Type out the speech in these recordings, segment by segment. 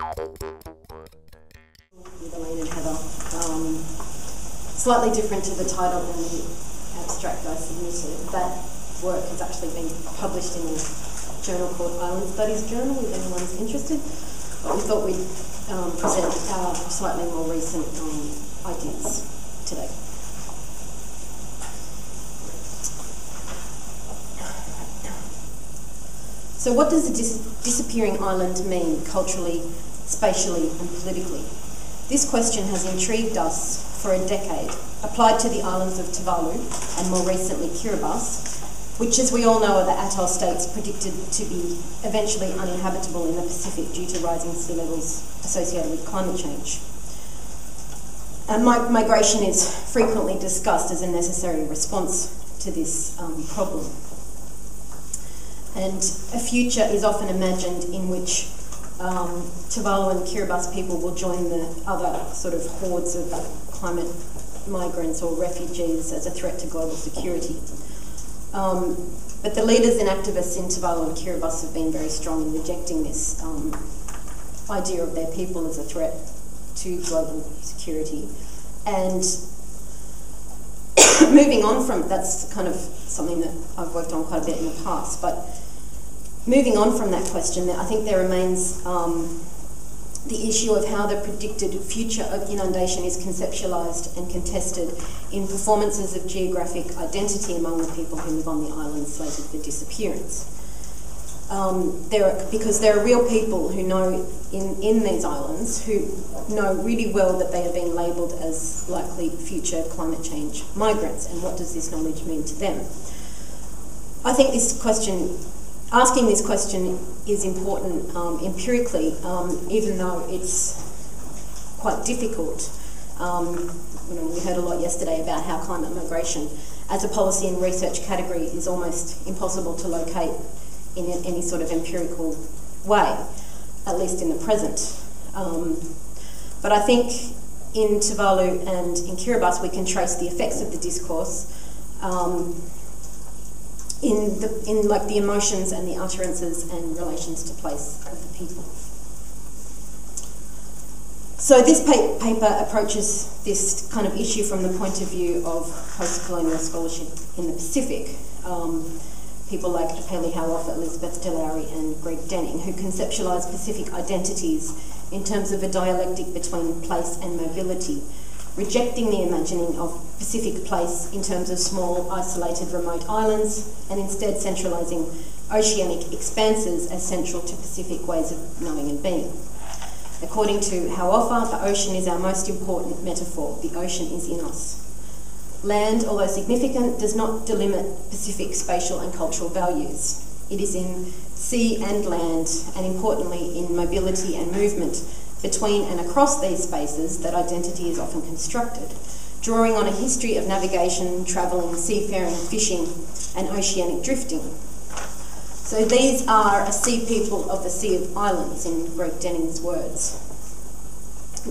Elaine and Heather. Slightly different to the title and the abstract I submitted. That work has actually been published in a journal called Island Studies Journal, if anyone's interested. But we thought we'd present our slightly more recent ideas today. So what does a disappearing island mean culturally, spatially and politically? This question has intrigued us for a decade, applied to the islands of Tuvalu and more recently Kiribati, which as we all know are the atoll states predicted to be eventually uninhabitable in the Pacific due to rising sea levels associated with climate change. And migration is frequently discussed as a necessary response to this problem. And a future is often imagined in which Tuvalu and Kiribati people will join the other sort of hordes of climate migrants or refugees as a threat to global security. But the leaders and activists in Tuvalu and Kiribati have been very strong in rejecting this idea of their people as a threat to global security. And moving on from, that's kind of something that I've worked on quite a bit in the past, but moving on from that question, I think there remains the issue of how the predicted future of inundation is conceptualised and contested in performances of geographic identity among the people who live on the island slated for disappearance. Because there are real people who know in these islands who know really well that they are being labelled as likely future climate change migrants, and what does this knowledge mean to them? I think this question, asking this question is important empirically, even though it's quite difficult. We heard a lot yesterday about how climate migration as a policy and research category is almost impossible to locate in any sort of empirical way, at least in the present. But I think in Tuvalu and in Kiribati we can trace the effects of the discourse in the emotions and the utterances and relations to place of the people. So this paper approaches this kind of issue from the point of view of post-colonial scholarship in the Pacific. People like Apeli Hauofa, Elizabeth Delowry and Greg Denning, who conceptualise Pacific identities in terms of a dialectic between place and mobility, rejecting the imagining of Pacific place in terms of small, isolated, remote islands, and instead centralising oceanic expanses as central to Pacific ways of knowing and being. According to Hauofa, the ocean is our most important metaphor. The ocean is in us. Land, although significant, does not delimit Pacific spatial and cultural values. It is in sea and land, and importantly in mobility and movement between and across these spaces that identity is often constructed, drawing on a history of navigation, travelling, seafaring, fishing, and oceanic drifting. So these are a sea people of the Sea of Islands, in Greg Denning's words.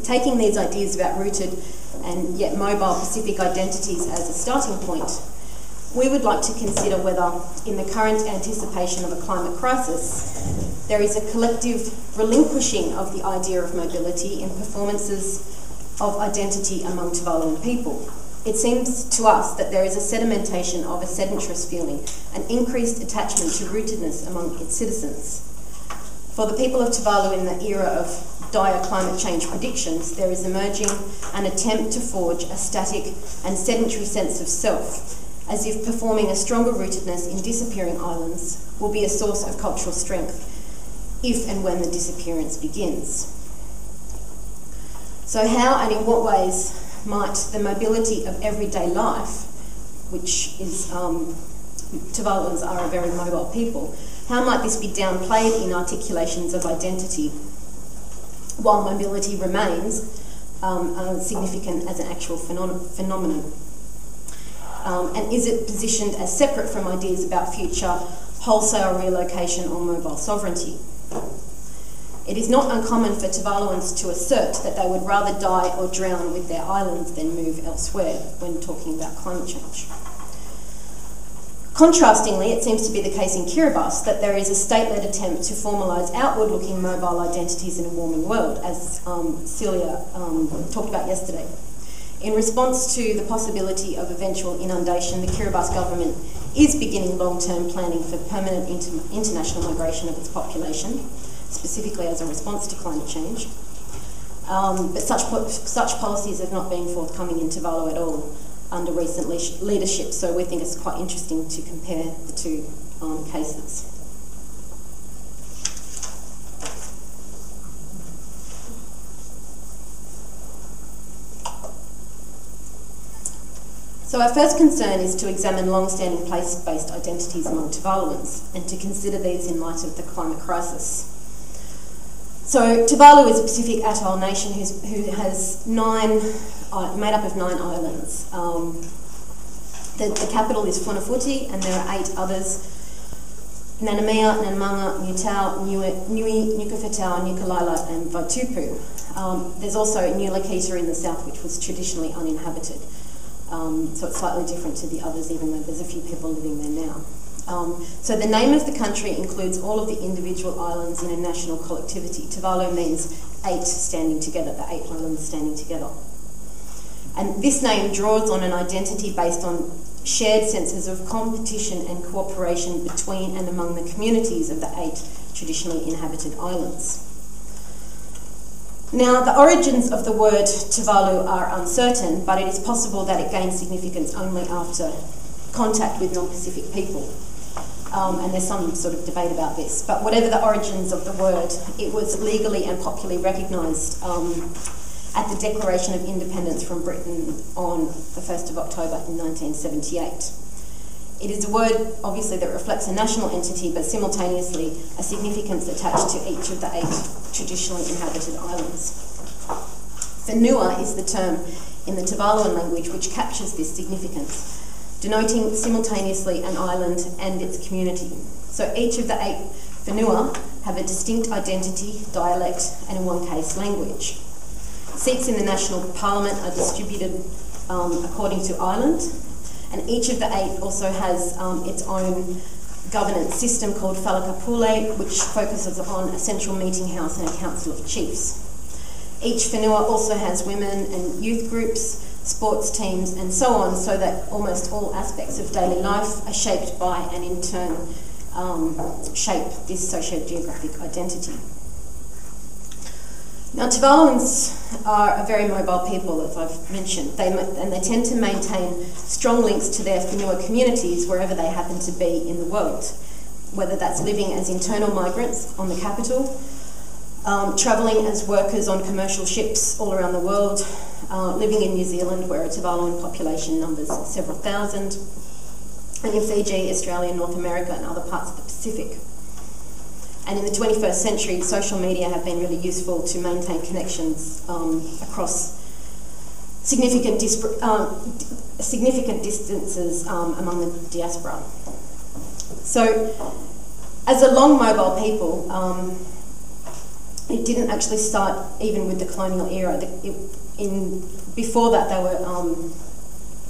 Taking these ideas about rooted and yet mobile Pacific identities as a starting point, we would like to consider whether, in the current anticipation of a climate crisis, there is a collective relinquishing of the idea of mobility in performances of identity among Tuvaluan people. It seems to us that there is a sedimentation of a sedentarist feeling, an increased attachment to rootedness among its citizens. For the people of Tuvalu in the era of dire climate change predictions, there is emerging an attempt to forge a static and sedentary sense of self, as if performing a stronger rootedness in disappearing islands will be a source of cultural strength if and when the disappearance begins. So how and in what ways might the mobility of everyday life, which is, Tuvaluans are a very mobile people, how might this be downplayed in articulations of identity, while mobility remains significant as an actual phenomenon? And is it positioned as separate from ideas about future wholesale relocation or mobile sovereignty? It is not uncommon for Tuvaluans to assert that they would rather die or drown with their islands than move elsewhere when talking about climate change. Contrastingly, it seems to be the case in Kiribati that there is a state-led attempt to formalise outward-looking mobile identities in a warming world, as Celia talked about yesterday. In response to the possibility of eventual inundation, the Kiribati government is beginning long-term planning for permanent international migration of its population, specifically as a response to climate change. But such policies have not been forthcoming in Tuvalu at all under recent leadership, so we think it's quite interesting to compare the two cases. So our first concern is to examine long-standing place-based identities among Tuvaluans and to consider these in light of the climate crisis. So Tuvalu is a Pacific atoll nation who has made up of 9 islands. The capital is Funafuti, and there are 8 others: Nanumea, Nanmanga, Mutau, Nui, Nukufetau, Nukalila and Vaitupu. There's also Nulakita in the south, which was traditionally uninhabited. So it's slightly different to the others, even though there's a few people living there now. So the name of the country includes all of the individual islands in a national collectivity. Tuvalu means 8 standing together, the 8 islands standing together. And this name draws on an identity based on shared senses of competition and cooperation between and among the communities of the 8 traditionally inhabited islands. Now, the origins of the word Tuvalu are uncertain, but it is possible that it gained significance only after contact with non-Pacific people. And there's some sort of debate about this. But whatever the origins of the word, it was legally and popularly recognised at the Declaration of Independence from Britain on the 1st of October in 1978. It is a word, obviously, that reflects a national entity, but simultaneously a significance attached to each of the 8 traditionally inhabited islands. Whenua is the term in the Tuvaluan language which captures this significance, denoting simultaneously an island and its community. So each of the 8 whenua have a distinct identity, dialect, and in one case, language. Seats in the National Parliament are distributed according to island, and each of the 8 also has its own governance system called Whalakapule, which focuses on a central meeting house and a council of chiefs. Each whenua also has women and youth groups, sports teams and so on, so that almost all aspects of daily life are shaped by and in turn shape this socio-geographic identity. Now, Tuvaluans are a very mobile people, as I've mentioned, and they tend to maintain strong links to their whenua communities wherever they happen to be in the world, whether that's living as internal migrants on the capital, travelling as workers on commercial ships all around the world, living in New Zealand where a Tuvaluan population numbers several thousand, and in Fiji, Australia, North America and other parts of the Pacific. And in the 21st century, social media have been really useful to maintain connections across significant distances among the diaspora. So, as a long mobile people, it didn't actually start even with the colonial era. Before that, they were.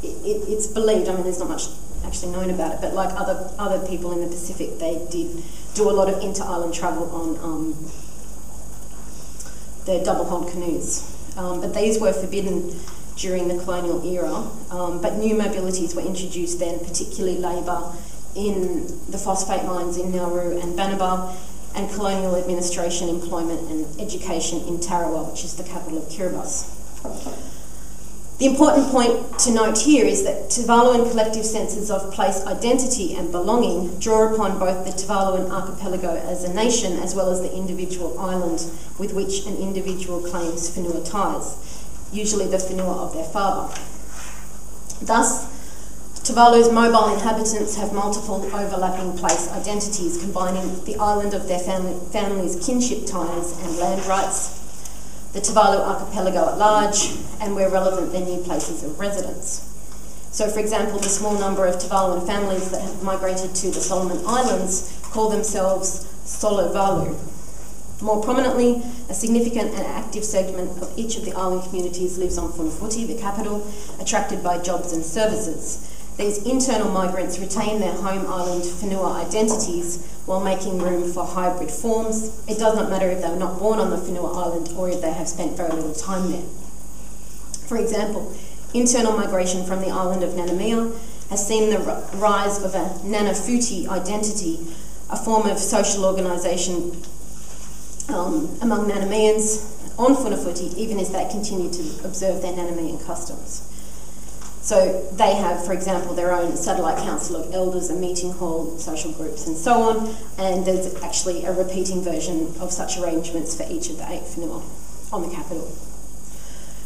It's believed. I mean, there's not much actually known about it, but like other people in the Pacific, they did do a lot of inter-island travel on their double-hulled canoes. But these were forbidden during the colonial era, but new mobilities were introduced then, particularly labour in the phosphate mines in Nauru and Banaba, and colonial administration, employment and education in Tarawa, which is the capital of Kiribati. The important point to note here is that Tuvaluan collective senses of place identity and belonging draw upon both the Tuvaluan archipelago as a nation as well as the individual island with which an individual claims whenua ties, usually the whenua of their father. Thus, Tuvalu's mobile inhabitants have multiple overlapping place identities, combining the island of their family's kinship ties and land rights, the Tuvalu archipelago at large, and where relevant, their new places of residence. So, for example, the small number of Tuvaluan families that have migrated to the Solomon Islands call themselves Solovalu. More prominently, a significant and active segment of each of the island communities lives on Funafuti, the capital, attracted by jobs and services. These internal migrants retain their home island whenua identities while making room for hybrid forms. It does not matter if they were not born on the whenua island or if they have spent very little time there. For example, internal migration from the island of Nanumea has seen the rise of a Nanafuti identity, a form of social organisation among Nanumeans on Funafuti, even as they continue to observe their Nanumean customs. So they have, for example, their own satellite council of elders, a meeting hall, social groups and so on, and there's actually a repeating version of such arrangements for each of the 8 whenua on the capital.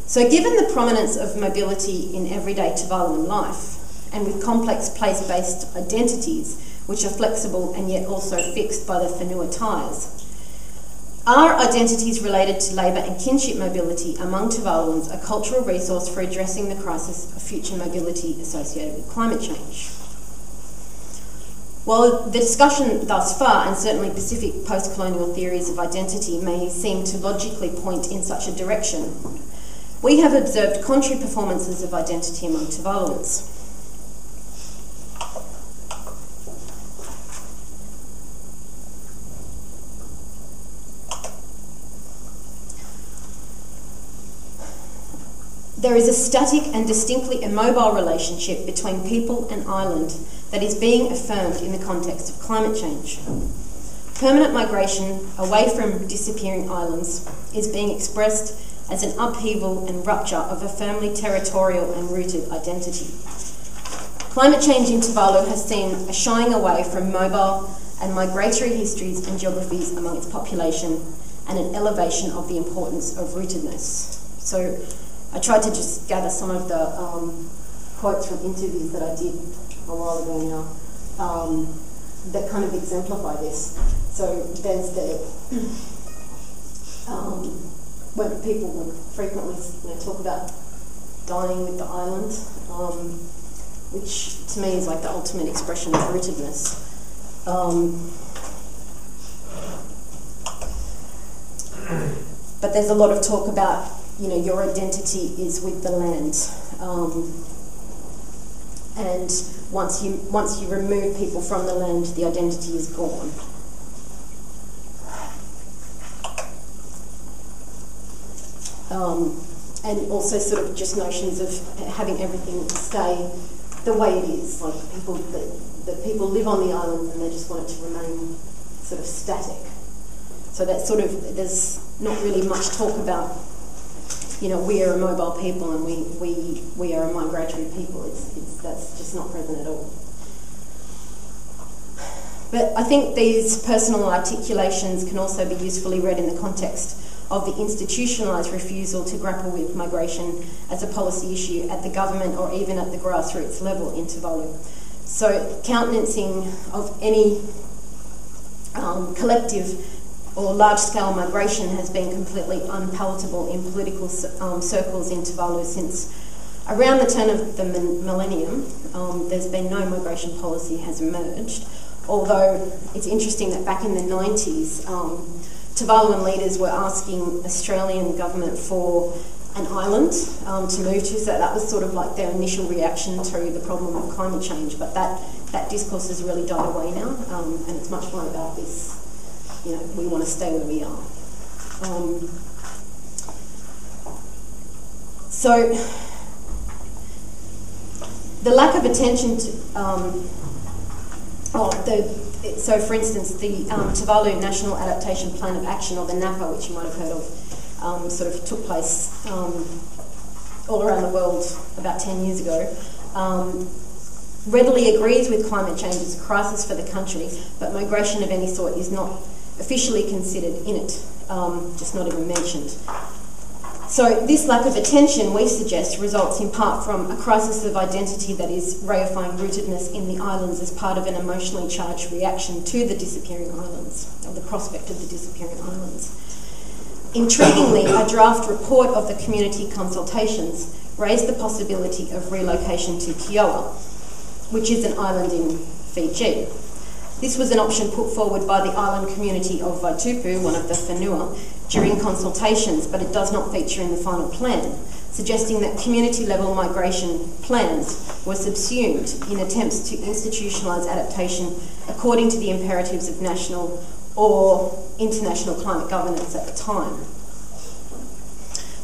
So given the prominence of mobility in everyday Tuvaluan life, and with complex place-based identities which are flexible and yet also fixed by the whenua ties, are identities related to labour and kinship mobility among Tuvaluans a cultural resource for addressing the crisis of future mobility associated with climate change? While the discussion thus far, and certainly Pacific post-colonial theories of identity, may seem to logically point in such a direction, we have observed contrary performances of identity among Tuvaluans. There is a static and distinctly immobile relationship between people and island that is being affirmed in the context of climate change. Permanent migration away from disappearing islands is being expressed as an upheaval and rupture of a firmly territorial and rooted identity. Climate change in Tuvalu has seen a shying away from mobile and migratory histories and geographies among its population and an elevation of the importance of rootedness. So I tried to just gather some of the quotes from interviews that I did a while ago now that kind of exemplify this. So there's the, when people would frequently talk about dying with the island, which to me is like the ultimate expression of rootedness. But there's a lot of talk about, your identity is with the land, and once you remove people from the land, the identity is gone. And also sort of just notions of having everything stay the way it is, like that people live on the island and they just want it to remain sort of static. So that sort of, there's not really much talk about, we are a mobile people and we are a migratory people. That's just not present at all. But I think these personal articulations can also be usefully read in the context of the institutionalised refusal to grapple with migration as a policy issue at the government or even at the grassroots level in Tuvalu. So countenancing of any collective or large-scale migration has been completely unpalatable in political circles in Tuvalu since around the turn of the millennium. There's been no migration policy has emerged, although it's interesting that back in the 90s, Tuvaluan leaders were asking Australian government for an island to move to, so that was sort of like their initial reaction to the problem of climate change. But that discourse has really died away now, and it's much more about this, we want to stay where we are. So the lack of attention to, so for instance, the Tuvalu National Adaptation Plan of Action, or the NAPA, which you might have heard of, sort of took place all around the world about 10 years ago, readily agrees with climate change as a crisis for the country, but migration of any sort is not officially considered in it, just not even mentioned. So this lack of attention, we suggest, results in part from a crisis of identity that is reifying rootedness in the islands as part of an emotionally charged reaction to the disappearing islands, or the prospect of the disappearing islands. Intriguingly, a draft report of the community consultations raised the possibility of relocation to Kiowa, which is an island in Fiji. This was an option put forward by the island community of Vaitupu, one of the whenua, during consultations, but it does not feature in the final plan. suggesting that community-level migration plans were subsumed in attempts to institutionalise adaptation according to the imperatives of national or international climate governance at the time.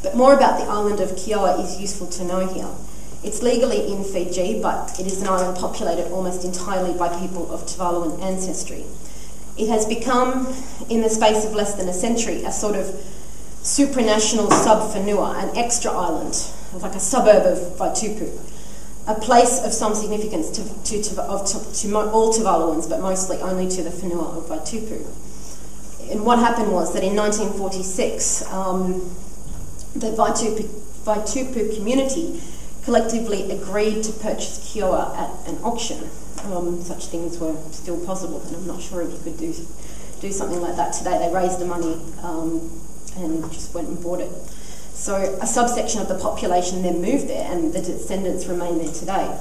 But more about the island of Kioa is useful to know here. It's legally in Fiji, but it is an island populated almost entirely by people of Tuvaluan ancestry. It has become, in the space of less than a century, a sort of supranational sub-whenua, an extra island, like a suburb of Vaitupu, a place of some significance to all Tuvaluans, but mostly only to the whenua of Vaitupu. And what happened was that in 1946, the Vaitupu community collectively agreed to purchase Kioa at an auction. Such things were still possible, and I'm not sure if you could do something like that today. They raised the money and just went and bought it. So a subsection of the population then moved there, and the descendants remain there today.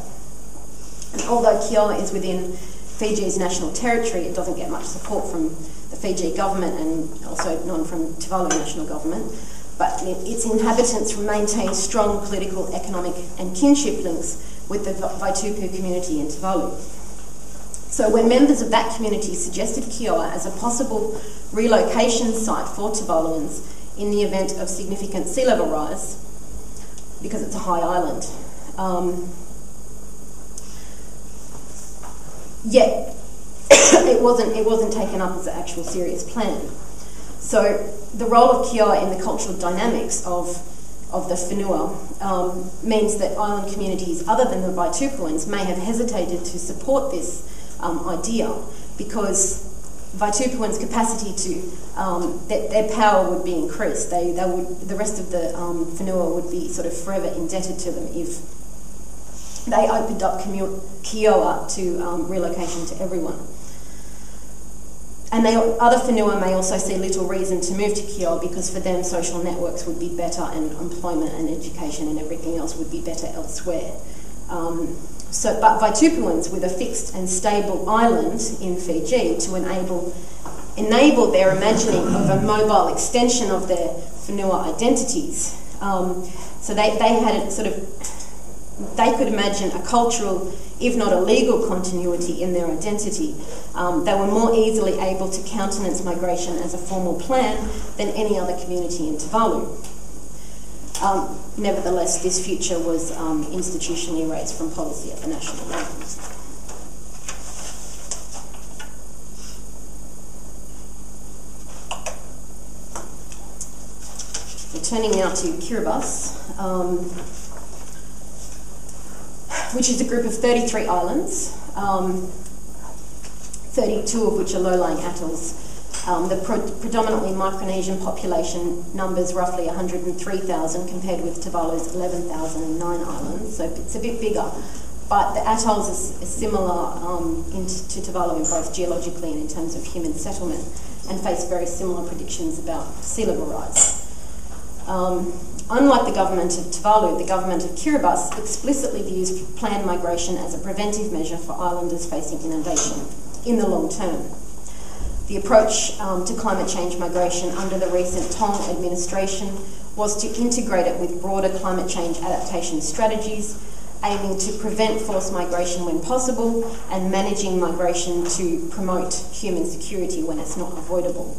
And although Kioa is within Fiji's national territory, it doesn't get much support from the Fiji government and also none from Tuvalu national government. But its inhabitants maintain strong political, economic and kinship links with the Vaitupu community in Tuvalu. So when members of that community suggested Kioa as a possible relocation site for Tuvaluans in the event of significant sea level rise, because it's a high island, yet it wasn't taken up as an actual serious plan. So the role of Kioa in the cultural dynamics of the whenua means that island communities other than the Vaitupuans may have hesitated to support this idea, because Vaitupuans' capacity to, their power would be increased. The rest of the whenua would be sort of forever indebted to them if they opened up Kioa to relocation to everyone. And other whenua may also see little reason to move to Kioa, because for them social networks would be better and employment and education and everything else would be better elsewhere. But Vaitupuans with a fixed and stable island in Fiji to enable their imagining of a mobile extension of their whenua identities. So they had they could imagine a cultural, if not a legal, continuity in their identity. They were more easily able to countenance migration as a formal plan than any other community in Tuvalu. Nevertheless, this future was institutionally erased from policy at the national level. Turning now to Kiribati, which is a group of 33 islands, 32 of which are low-lying atolls. The predominantly Micronesian population numbers roughly 103,000 compared with Tuvalu's 11,009 islands, so it's a bit bigger. But the atolls are similar to Tuvalu both geologically and in terms of human settlement, and face very similar predictions about sea level rise. Unlike the government of Tuvalu, the government of Kiribati explicitly views planned migration as a preventive measure for islanders facing inundation in the long term. The approach to climate change migration under the recent Tong administration was to integrate it with broader climate change adaptation strategies, aiming to prevent forced migration when possible and managing migration to promote human security when it's not avoidable.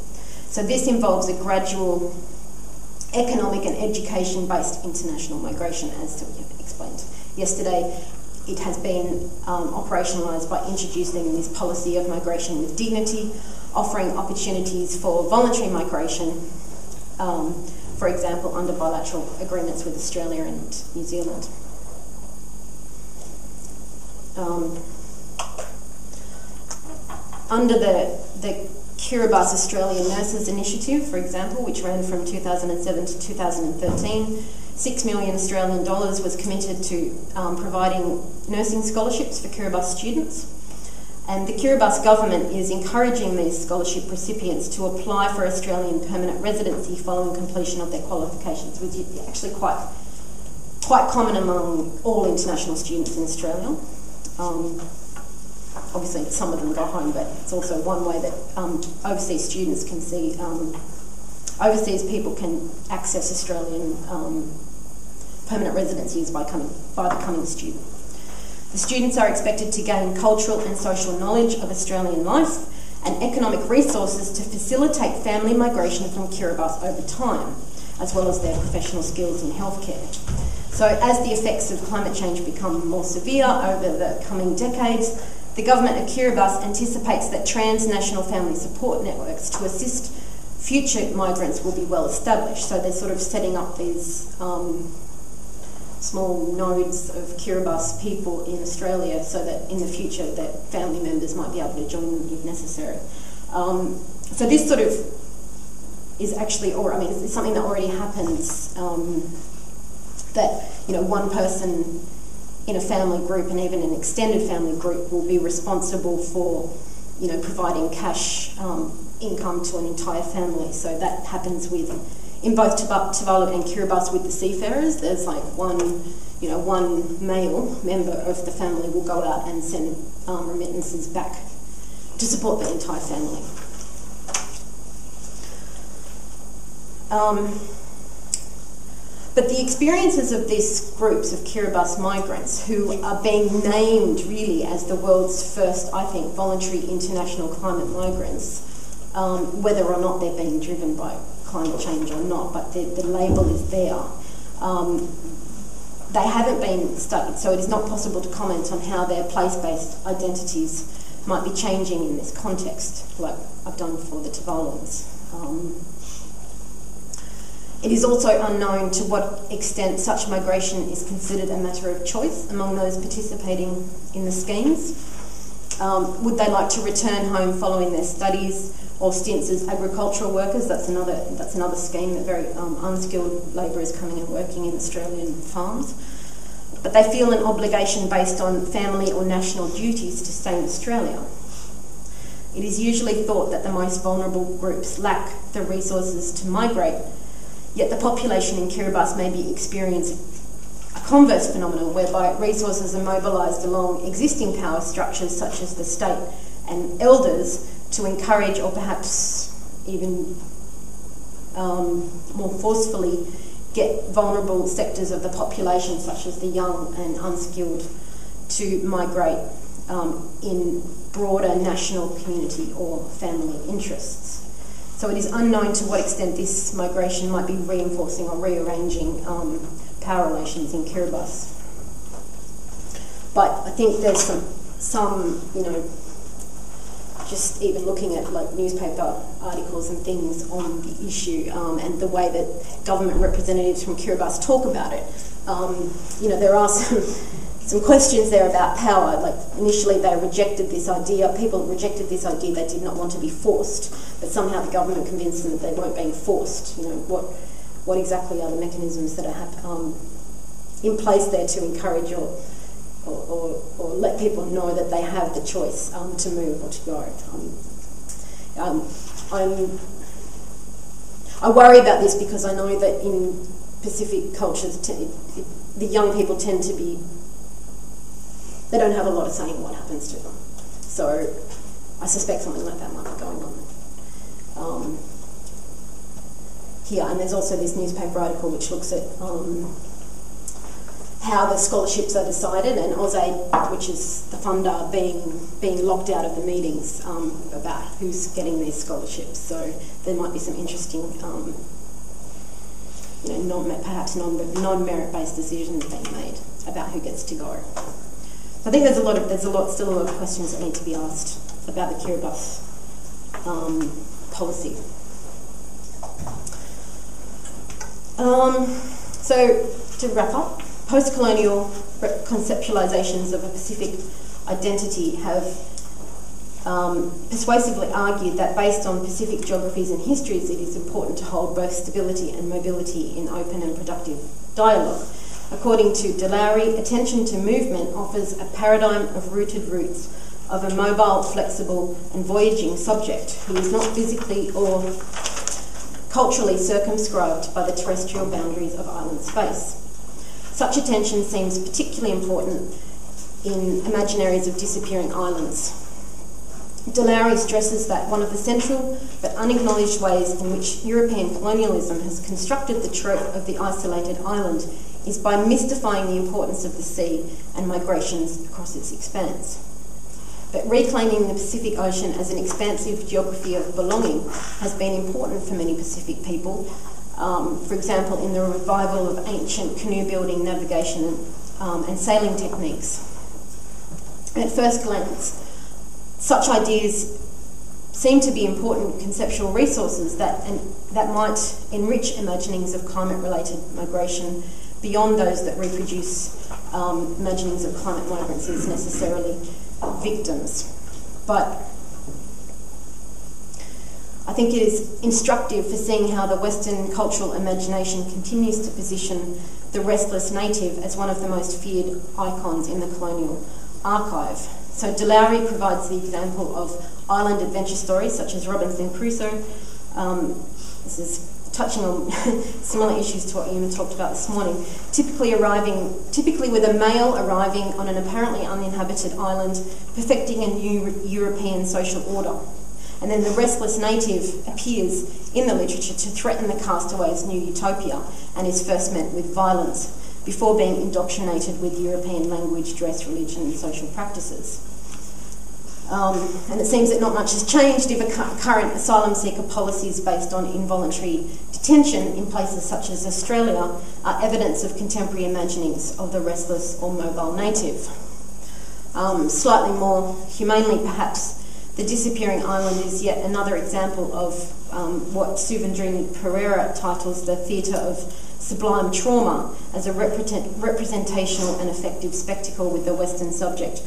So this involves a gradual economic and education-based international migration, as explained yesterday. It has been operationalised by introducing this policy of migration with dignity, offering opportunities for voluntary migration, for example, under bilateral agreements with Australia and New Zealand. Under the Kiribati Australian Nurses Initiative, for example, which ran from 2007 to 2013, $6 million Australian was committed to providing nursing scholarships for Kiribati students. And the Kiribati government is encouraging these scholarship recipients to apply for Australian permanent residency following completion of their qualifications, which is actually quite common among all international students in Australia. Obviously, some of them go home, but it's also one way that overseas students can overseas people can access Australian permanent residencies by becoming a student. The students are expected to gain cultural and social knowledge of Australian life and economic resources to facilitate family migration from Kiribati over time, as well as their professional skills in healthcare. So as the effects of climate change become more severe over the coming decades, the government of Kiribati anticipates that transnational family support networks to assist future migrants will be well established. So they're sort of setting up these small nodes of Kiribati people in Australia so that in the future that family members might be able to join them if necessary. So this sort of is actually, it's something that already happens, that, one person in a family group and even an extended family group will be responsible for, providing cash income to an entire family. So that happens in both Tuvalu and Kiribati with the seafarers. There's like one male member of the family will go out and send remittances back to support the entire family. But the experiences of these groups of Kiribati migrants who are being named really as the world's first, I think, voluntary international climate migrants, whether or not they're being driven by climate change or not, but the label is there. They haven't been studied, so it is not possible to comment on how their place-based identities might be changing in this context, like I've done for the Tuvaluans. It is also unknown to what extent such migration is considered a matter of choice among those participating in the schemes. Would they like to return home following their studies or stints as agricultural workers? That's another scheme that very unskilled labour is coming and working in Australian farms. But they feel an obligation based on family or national duties to stay in Australia. It is usually thought that the most vulnerable groups lack the resources to migrate, yet the population in Kiribati may be experiencing a converse phenomenon whereby resources are mobilised along existing power structures such as the state and elders to encourage or perhaps even more forcefully get vulnerable sectors of the population such as the young and unskilled to migrate in broader national community or family interests. So it is unknown to what extent this migration might be reinforcing or rearranging power relations in Kiribati. But I think there's some just even looking at like newspaper articles and things on the issue and the way that government representatives from Kiribati talk about it. There are some questions there about power. Like initially they rejected this idea, people rejected this idea, they did not want to be forced, but somehow the government convinced them that they weren't being forced. What exactly are the mechanisms that are in place there to encourage or let people know that they have the choice to move or to go. I worry about this because I know that in Pacific cultures, the young people tend to be, they don't have a lot of say in what happens to them. So I suspect something like that might be going on here. And there's also this newspaper article which looks at how the scholarships are decided, and AusAid, which is the funder, being locked out of the meetings about who's getting these scholarships. So there might be some interesting, perhaps non-merit-based decisions being made about who gets to go. So I think still a lot of questions that need to be asked about the Kiribati policy. So to wrap up, post-colonial conceptualizations of a Pacific identity have persuasively argued that based on Pacific geographies and histories, it is important to hold both stability and mobility in open and productive dialogue. According to Delary, attention to movement offers a paradigm of rooted roots of a mobile, flexible and voyaging subject who is not physically or culturally circumscribed by the terrestrial boundaries of island space. Such attention seems particularly important in imaginaries of disappearing islands. Delary stresses that one of the central but unacknowledged ways in which European colonialism has constructed the trope of the isolated island is by mystifying the importance of the sea and migrations across its expanse. But reclaiming the Pacific Ocean as an expansive geography of belonging has been important for many Pacific people. For example, in the revival of ancient canoe building, navigation and sailing techniques. At first glance, such ideas seem to be important conceptual resources that might enrich imaginings of climate-related migration beyond those that reproduce imaginings of climate migrants as necessarily victims. But I think it is instructive for seeing how the Western cultural imagination continues to position the restless native as one of the most feared icons in the colonial archive. So Delowry provides the example of island adventure stories such as Robinson Crusoe. This is touching on similar issues to what you talked about this morning. Typically with a male arriving on an apparently uninhabited island, perfecting a new European social order. And then the restless native appears in the literature to threaten the castaway's new utopia and is first met with violence before being indoctrinated with European language, dress, religion and social practices. And it seems that not much has changed if current asylum seeker policies based on involuntary detention in places such as Australia are evidence of contemporary imaginings of the restless or mobile native. Slightly more humanely perhaps, the disappearing island is yet another example of what Suvendrini Pereira titles the theatre of sublime trauma as a representational and effective spectacle with the Western subject,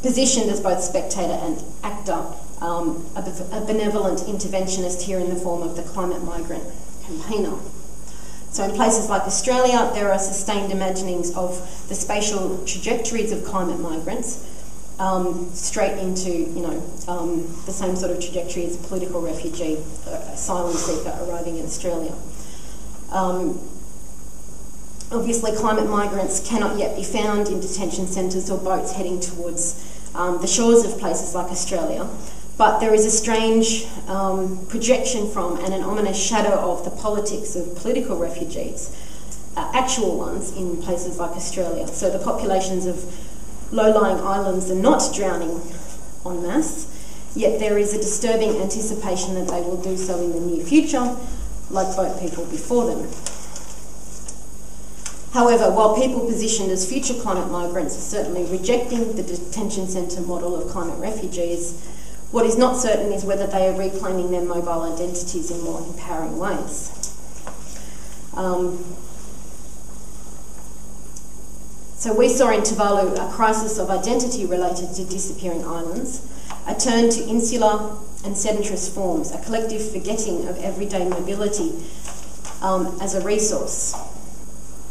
positioned as both spectator and actor, a benevolent interventionist here in the form of the climate migrant campaigner. So in places like Australia, there are sustained imaginings of the spatial trajectories of climate migrants, straight into, the same sort of trajectory as a political refugee, asylum seeker arriving in Australia. Obviously, climate migrants cannot yet be found in detention centres or boats heading towards the shores of places like Australia, but there is a strange projection from and an ominous shadow of the politics of political refugees, actual ones in places like Australia. So the populations of low-lying islands are not drowning en masse, yet there is a disturbing anticipation that they will do so in the near future, like boat people before them. However, while people positioned as future climate migrants are certainly rejecting the detention centre model of climate refugees, what is not certain is whether they are reclaiming their mobile identities in more empowering ways. So we saw in Tuvalu a crisis of identity related to disappearing islands, a turn to insular and sedentarist forms, a collective forgetting of everyday mobility as a resource.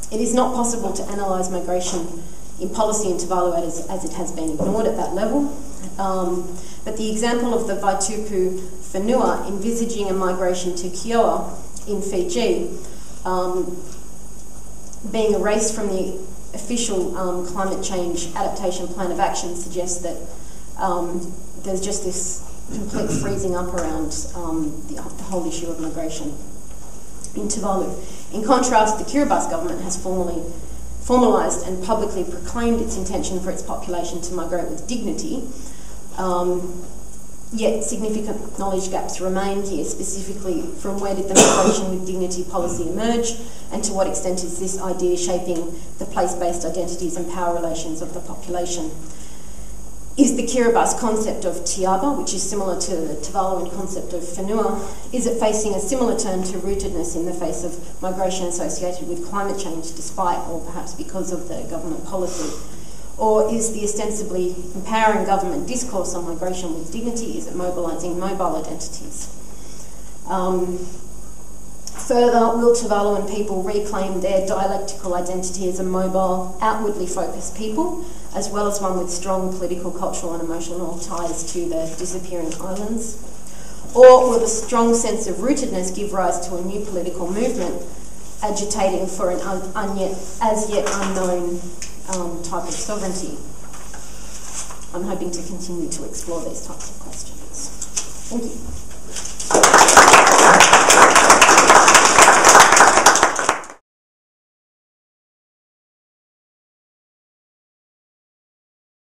It is not possible to analyse migration in policy in Tuvalu as it has been ignored at that level, but the example of the Vaitupu whenua envisaging a migration to Kioa in Fiji being erased from the official climate change adaptation plan of action suggests that there's just this complete freezing up around the whole issue of migration in Tuvalu. In contrast, the Kiribati government has formalised and publicly proclaimed its intention for its population to migrate with dignity, yet significant knowledge gaps remain here, specifically from where did the migration with dignity policy emerge and to what extent is this idea shaping the place-based identities and power relations of the population. Is the Kiribati concept of tiaba, which is similar to the Tuvaluan concept of whenua, is it facing a similar turn to rootedness in the face of migration associated with climate change, despite or perhaps because of the government policy? Or is the ostensibly empowering government discourse on migration with dignity, is it mobilising mobile identities? Further, will Tuvaluan people reclaim their dialectical identity as a mobile, outwardly focused people, as well as one with strong political, cultural and emotional ties to the disappearing islands? Or will the strong sense of rootedness give rise to a new political movement agitating for an as yet unknown type of sovereignty? I'm hoping to continue to explore these types of questions. Thank you.